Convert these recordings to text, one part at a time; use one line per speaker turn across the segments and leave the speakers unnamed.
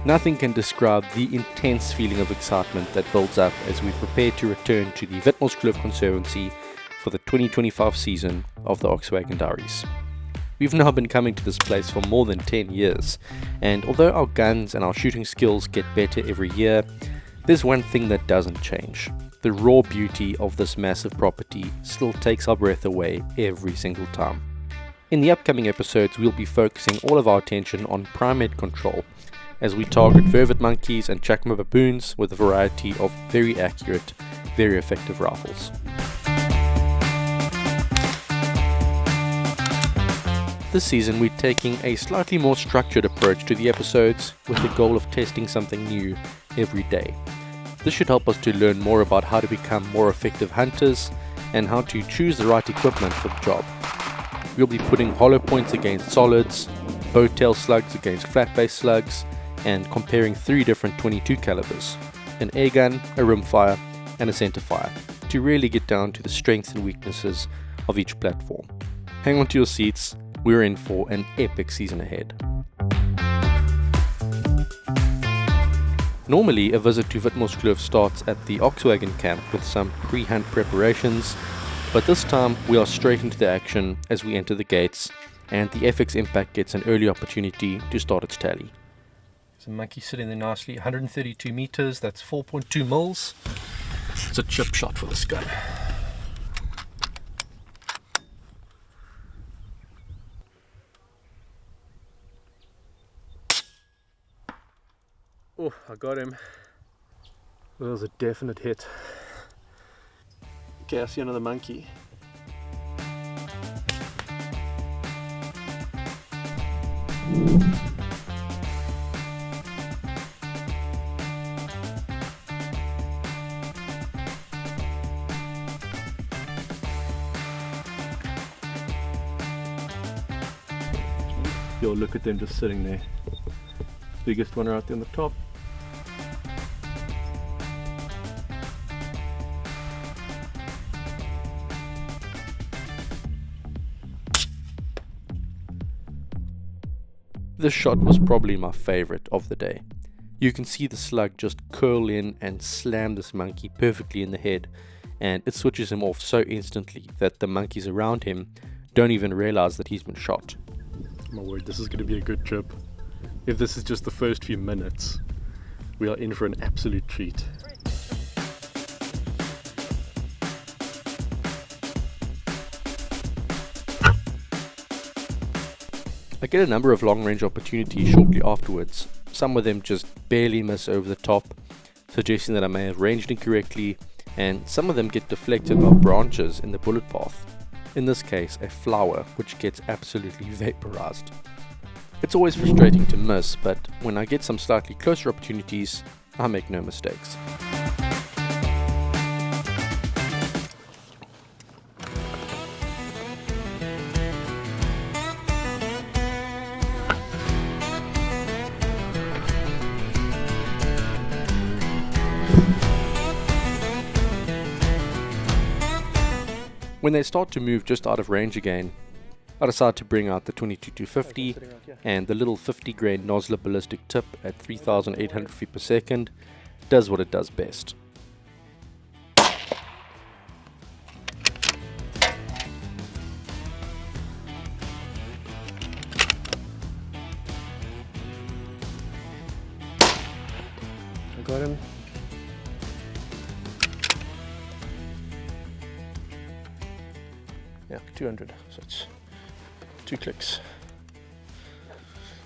Nothing can describe the intense feeling of excitement that builds up as we prepare to return to the Witmoskloof Conservancy for the 2025 season of the Oxwagon Diaries. We've now been coming to this place for more than 10 years, and although our guns and our shooting skills get better every year, there's one thing that doesn't change. The raw beauty of this massive property still takes our breath away every single time. In the upcoming episodes, we'll be focusing all of our attention on primate control as we target vervet monkeys and chacma baboons with a variety of very accurate, very effective rifles. This season we're taking a slightly more structured approach to the episodes with the goal of testing something new every day. This should help us to learn more about how to become more effective hunters and how to choose the right equipment for the job. We'll be putting hollow points against solids, bowtail slugs against flat-base slugs, and comparing 3 different 22 calibers, an air gun, a rimfire, and a centerfire, to really get down to the strengths and weaknesses of each platform. Hang on to your seats, we're in for an epic season ahead. Normally, a visit to Witmoskloof starts at the Oxwagon camp with some pre-hunt preparations, but this time we are straight into the action as we enter the gates, and the FX Impact gets an early opportunity to start its tally. There's a monkey sitting there nicely, 132 meters, that's 4.2 mils. It's a chip shot for this guy. Oh, I got him. That was a definite hit. Okay, I see another monkey. Yo, look at them just sitting there. Biggest one right there on the top. This shot was probably my favorite of the day. You can see the slug just curl in and slam this monkey perfectly in the head, and it switches him off so instantly that the monkeys around him don't even realize that he's been shot. My word, this is going to be a good trip. If this is just the first few minutes, we are in for an absolute treat. I get a number of long-range opportunities shortly afterwards. Some of them just barely miss over the top, suggesting that I may have ranged incorrectly, and some of them get deflected by branches in the bullet path. In this case, a flower, which gets absolutely vaporized. It's always frustrating to miss, but when I get some slightly closer opportunities, I make no mistakes. When they start to move just out of range again, I decide to bring out the 22-250 and the little 50 grain Nosler ballistic tip at 3,800 feet per second does what it does best. I got him. Yeah, 200, so it's 2 clicks.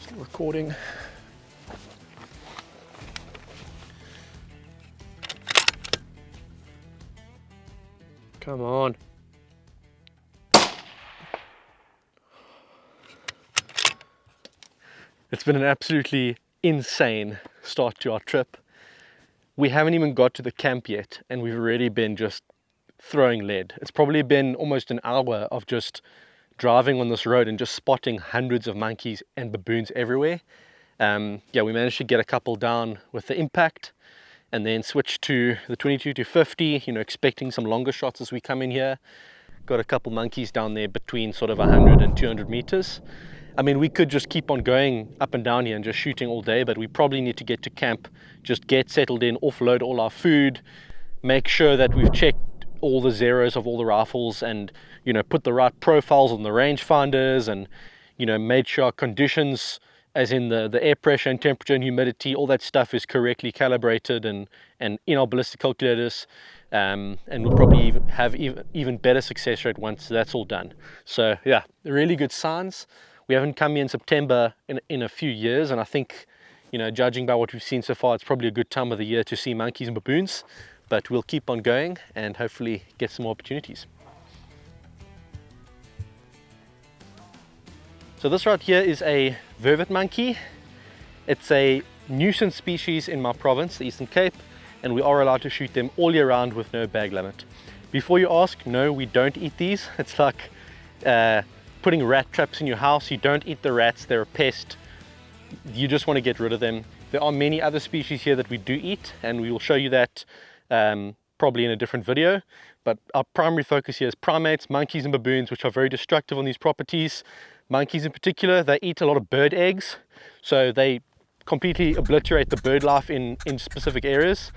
Still recording. Come on. It's been an absolutely insane start to our trip. We haven't even got to the camp yet, and we've already been just throwing lead. It's probably been almost an hour of just driving on this road and just spotting hundreds of monkeys and baboons everywhere. Yeah, we managed to get a couple down with the impact and then switch to the 22-50, you know, expecting some longer shots as we come in here. Got a couple monkeys down there between sort of 100 and 200 meters. I mean, we could just keep on going up and down here and just shooting all day, but we probably need to get to camp, just get settled in, offload all our food, make sure that we've checked all the zeros of all the rifles, and put the right profiles on the rangefinders, and made sure our conditions, as in the air pressure and temperature and humidity, all that stuff is correctly calibrated and in our ballistic calculators. And we'll probably have even better success rate once that's all done. So yeah, really good signs. We haven't come here in September in a few years, and I think, judging by what we've seen so far, it's probably a good time of the year to see monkeys and baboons. But we'll keep on going and hopefully get some more opportunities. So this right here is a vervet monkey. It's a nuisance species in my province, the Eastern Cape, and we are allowed to shoot them all year round with no bag limit. Before you ask, no, we don't eat these. It's like putting rat traps in your house. You don't eat the rats, they're a pest. You just want to get rid of them. There are many other species here that we do eat, and we will show you that probably in a different video. But our primary focus here is primates, monkeys and baboons, which are very destructive on these properties. Monkeys in particular, they eat a lot of bird eggs, so they completely obliterate the bird life in specific areas.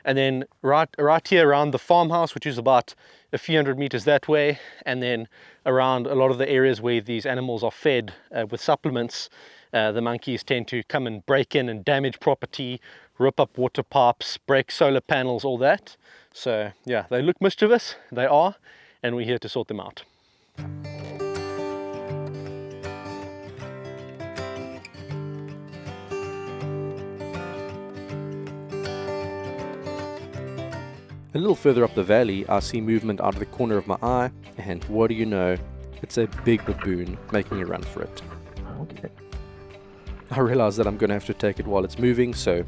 And then right here around the farmhouse, which is about a few hundred meters that way, and then around a lot of the areas where these animals are fed with supplements, the monkeys tend to come and break in and damage property, rip up water pipes, break solar panels, all that. So yeah, they look mischievous, they are, and we're here to sort them out. A little further up the valley, I see movement out of the corner of my eye, and what do you know, it's a big baboon making a run for it. Okay. I realize that I'm going to have to take it while it's moving, so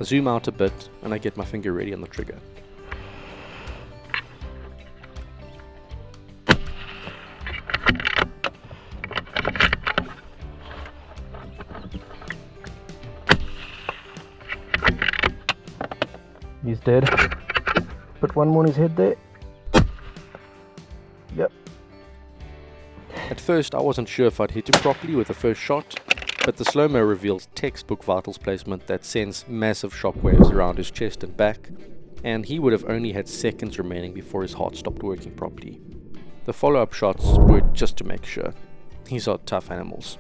I zoom out a bit and I get my finger ready on the trigger.
He's dead. Put one more on his head there. Yep.
At first I wasn't sure if I'd hit him properly with the first shot, but the slow-mo reveals textbook vitals placement that sends massive shockwaves around his chest and back, and he would have only had seconds remaining before his heart stopped working properly. The follow-up shots were just to make sure. These are tough animals.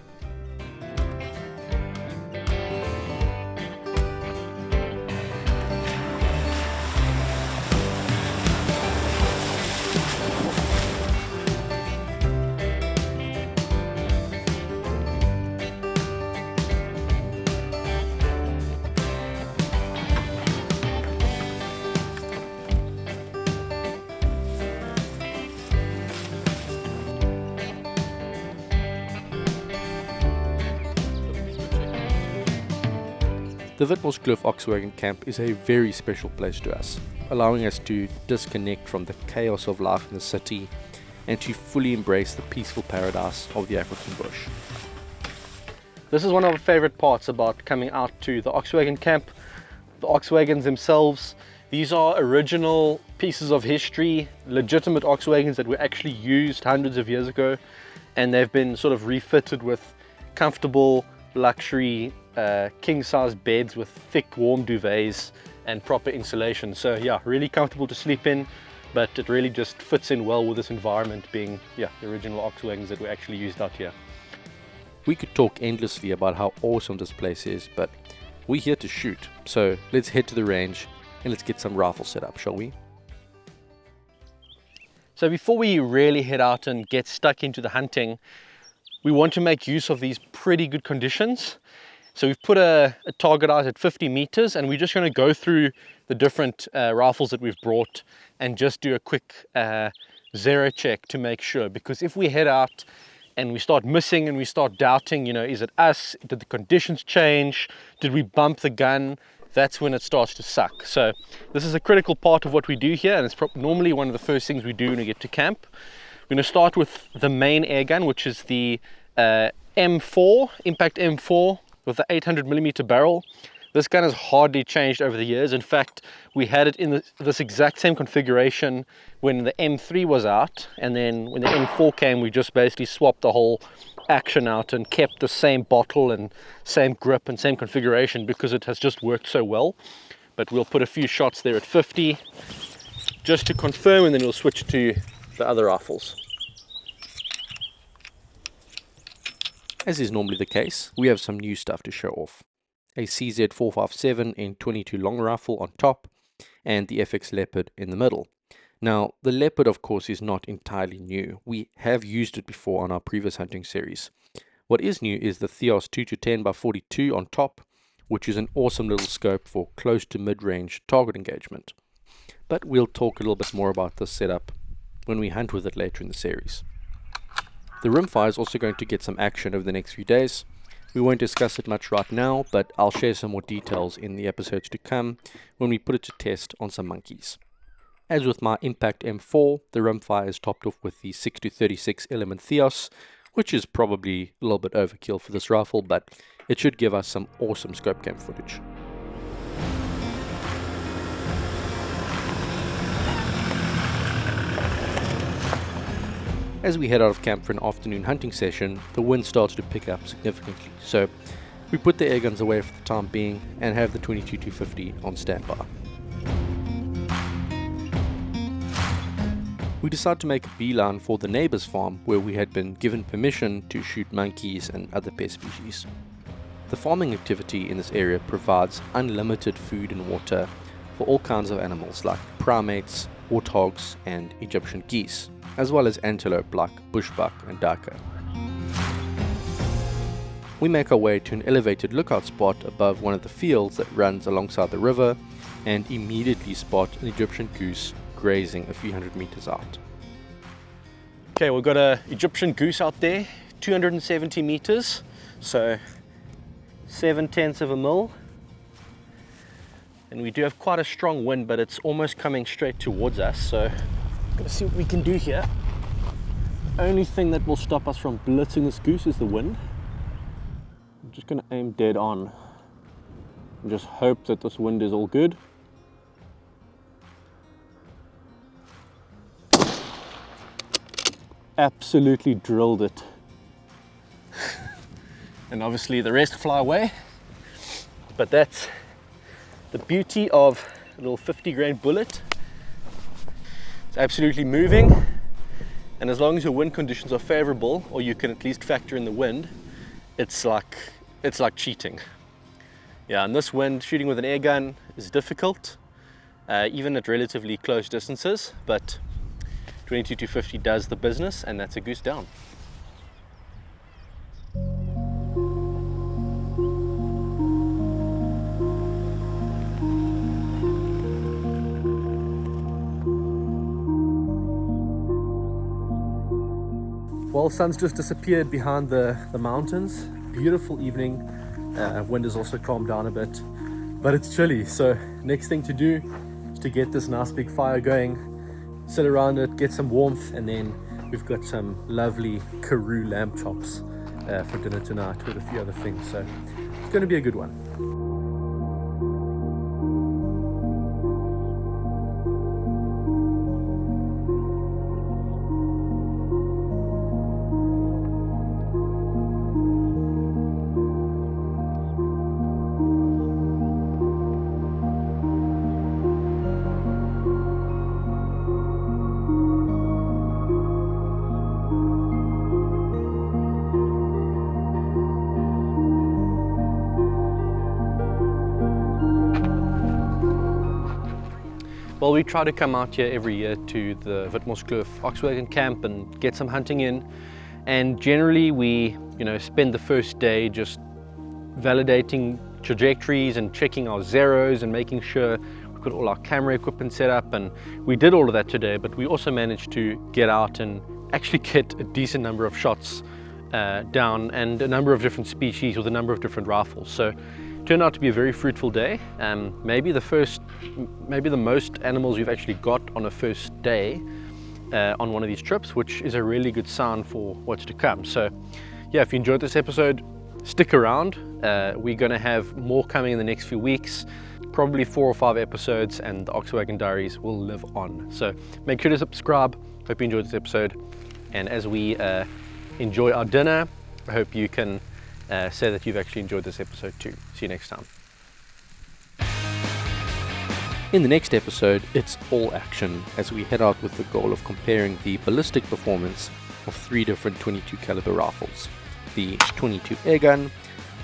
The Witmoskloof Oxwagon camp is a very special place to us, allowing us to disconnect from the chaos of life in the city and to fully embrace the peaceful paradise of the African bush. This is one of our favorite parts about coming out to the Oxwagon camp. The Oxwagons themselves, these are original pieces of history, legitimate Oxwagons that were actually used hundreds of years ago, and they've been sort of refitted with comfortable luxury king-size beds with thick warm duvets and proper insulation. So yeah, really comfortable to sleep in, but it really just fits in well with this environment, being the original Oxwagons that were actually used out here. We could talk endlessly about how awesome this place is, but we're here to shoot, so let's head to the range and let's get some rifle set up, shall we? So before we really head out and get stuck into the hunting, we want to make use of these pretty good conditions. So we've put a target out at 50 meters, and we're just going to go through the different rifles that we've brought and just do a quick zero check to make sure. Because if we head out and we start missing and we start doubting, is it us? Did the conditions change? Did we bump the gun? That's when it starts to suck. So this is a critical part of what we do here, and it's normally one of the first things we do when we get to camp. We're going to start with the main air gun, which is the M4, Impact M4 with the 800mm barrel. This gun has hardly changed over the years. In fact, we had it in this exact same configuration when the M3 was out, and then when the M4 came, we just basically swapped the whole action out and kept the same bottle and same grip and same configuration because it has just worked so well. But we'll put a few shots there at 50 just to confirm, and then we'll switch to the other rifles. As is normally the case, we have some new stuff to show off. A CZ457 in 22 long rifle on top, and the FX Leopard in the middle. Now, the Leopard of course is not entirely new. We have used it before on our previous hunting series. What is new is the Theos 2-10x42 on top, which is an awesome little scope for close to mid-range target engagement. But we'll talk a little bit more about this setup when we hunt with it later in the series. The rimfire is also going to get some action over the next few days. We won't discuss it much right now, but I'll share some more details in the episodes to come when we put it to test on some monkeys. As with my Impact M4, the rimfire is topped off with the 6-36 element Theos, which is probably a little bit overkill for this rifle, but it should give us some awesome scope cam footage. As we head out of camp for an afternoon hunting session, the wind started to pick up significantly, so we put the air guns away for the time being and have the 22-250 on standby. We decided to make a beeline for the neighbour's farm where we had been given permission to shoot monkeys and other pest species. The farming activity in this area provides unlimited food and water for all kinds of animals like primates, warthogs and Egyptian geese, as well as antelope like bushbuck and duiker. We make our way to an elevated lookout spot above one of the fields that runs alongside the river and immediately spot an Egyptian goose grazing a few hundred meters out. Okay, we've got an Egyptian goose out there, 270 meters, so 0.7 of a mil. And we do have quite a strong wind, but it's almost coming straight towards us, so I'm gonna see what we can do here. Only thing that will stop us from blitzing this goose is the wind. I'm just gonna aim dead on and just hope that this wind is all good. Absolutely drilled it. And obviously the rest fly away. But that's the beauty of a little 50 grain bullet. It's absolutely moving, and as long as your wind conditions are favorable, or you can at least factor in the wind, it's like cheating. Yeah, and this wind, shooting with an air gun is difficult, even at relatively close distances, but 22-250 does the business, and that's a goose down. Well, sun's just disappeared behind the mountains. Beautiful evening. Wind has also calmed down a bit, but it's chilly. So next thing to do is to get this nice big fire going, sit around it, get some warmth, and then we've got some lovely Karoo lamb chops for dinner tonight with a few other things. So it's going to be a good one. Well, we try to come out here every year to the Witmoskloof Oxwagon camp and get some hunting in. And generally we, spend the first day just validating trajectories and checking our zeros and making sure we've got all our camera equipment set up. And we did all of that today, but we also managed to get out and actually get a decent number of shots down, and a number of different species with a number of different rifles. So turned out to be a very fruitful day. Maybe the most animals we've actually got on a first day on one of these trips, which is a really good sign for what's to come. So yeah, if you enjoyed this episode, stick around. We're going to have more coming in the next few weeks, probably 4 or 5 episodes, and the Oxwagon Diaries will live on. So make sure to subscribe. Hope you enjoyed this episode, and as we enjoy our dinner, I hope you can say that you've actually enjoyed this episode too. See you next time. In the next episode, it's all action as we head out with the goal of comparing the ballistic performance of 3 different 22 caliber rifles: the 22 airgun,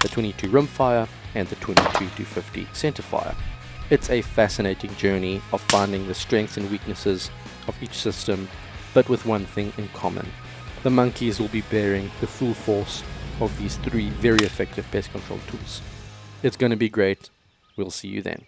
the 22 rimfire, and the 22-50 centerfire. It's a fascinating journey of finding the strengths and weaknesses of each system, but with one thing in common: the monkeys will be bearing the full force of these 3 very effective pest control tools. It's going to be great. We'll see you then.